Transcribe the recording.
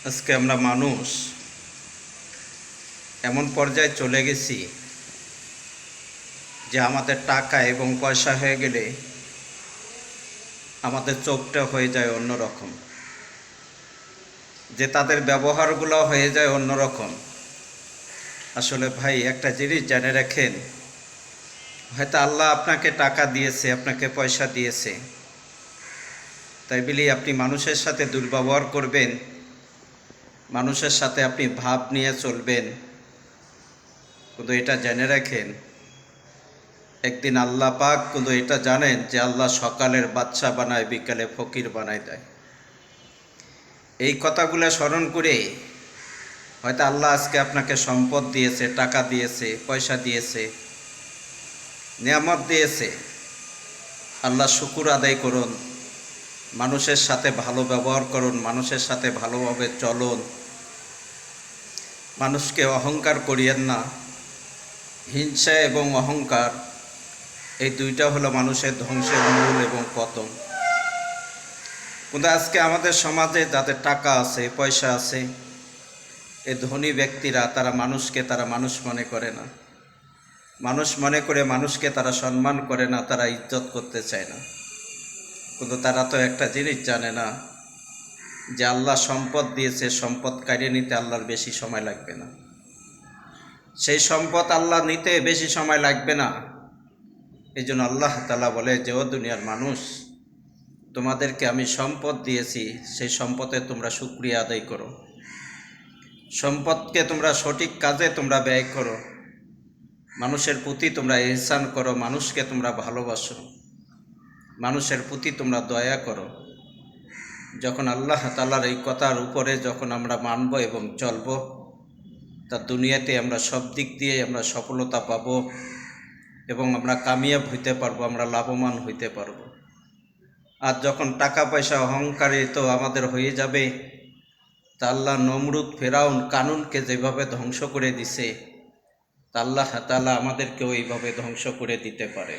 আজকে আমরা মানুষ এমন পর্যায়ে চলে গেছি যে আমাদের টাকা এবং পয়সা হয়ে গেলে আমাদের চোখটা হয়ে যায় অন্যরকম, যে তাদের ব্যবহারগুলো হয়ে যায় অন্যরকম। আসলে ভাই একটা জিনিস জেনে রাখেন, হয়তো আল্লাহ আপনাকে টাকা দিয়েছে, আপনাকে পয়সা দিয়েছে, তাই বলি আপনি মানুষের সাথে দুর্ব্যবহার করবেন, মানুষের সাথে আপনি ভাব নিয়ে চলবেন। কিন্তু এটা জেনে রাখেন, একদিন আল্লাহ পাক কিন্তু এটা জানেন যে আল্লাহ সকালের বাদশা বানায়, বিকালে ফকির বানায় দেয়। এই কথাগুলো স্মরণ করে হয়তো আল্লাহ আজকে আপনাকে সম্পদ দিয়েছে, টাকা দিয়েছে, পয়সা দিয়েছে, নিয়ামত দিয়েছে। আল্লাহ শুকুর আদায় করুন, মানুষের সাথে ভালো ব্যবহার করুন, মানুষের সাথে ভালোভাবে চলুন, মানুষকে অহংকার করিয়েন না। হিংসা এবং অহংকার এই দুইটা হলো মানুষের ধ্বংসের মূল এবং পতন। কিন্তু আজকে আমাদের সমাজে যাদের টাকা আছে, পয়সা আছে, এই ধনী ব্যক্তিরা তারা মানুষকে মানুষ মনে করে না। মানুষ মনে করে মানুষকে তারা সম্মান করে না, তারা ইজ্জত করতে চায় না। কিন্তু তারা তো একটা জিনিস জানে না যে আল্লাহ সম্পদ দিয়েছে, সম্পদ কাটিয়ে নিতে আল্লাহর বেশি সময় লাগবে না। সেই সম্পদ আল্লাহ নিতে বেশি সময় লাগবে না। এই জন্য আল্লাহ তাআলা বলে যে ও দুনিয়ার মানুষ, তোমাদেরকে আমি সম্পদ দিয়েছি, সেই সম্পদে তোমরা শুকরিয়া আদায় করো, সম্পদকে তোমরা সঠিক কাজে তোমরা ব্যয় করো, মানুষের প্রতি তোমরা ইহসান করো, মানুষকে তোমরা ভালোবাসো, মানুষের প্রতি তোমরা দয়া করো। যখন আল্লাহ তাআলার এই কথার উপরে যখন আমরা মানব এবং চলব, তা দুনিয়াতে আমরা সব দিক দিয়ে আমরা সফলতা পাব এবং আমরা কামিয়াব হইতে পারবো, আমরা লাভবান হইতে পারবো। আর যখন টাকা পয়সা অহংকারিত আমাদের হয়ে যাবে, তা আল্লাহ নমরুদ, ফেরাউন, কানুনকে যেভাবে ধ্বংস করে দিছে, তা আল্লাহ তাআলা আমাদেরকেও এইভাবে ধ্বংস করে দিতে পারে।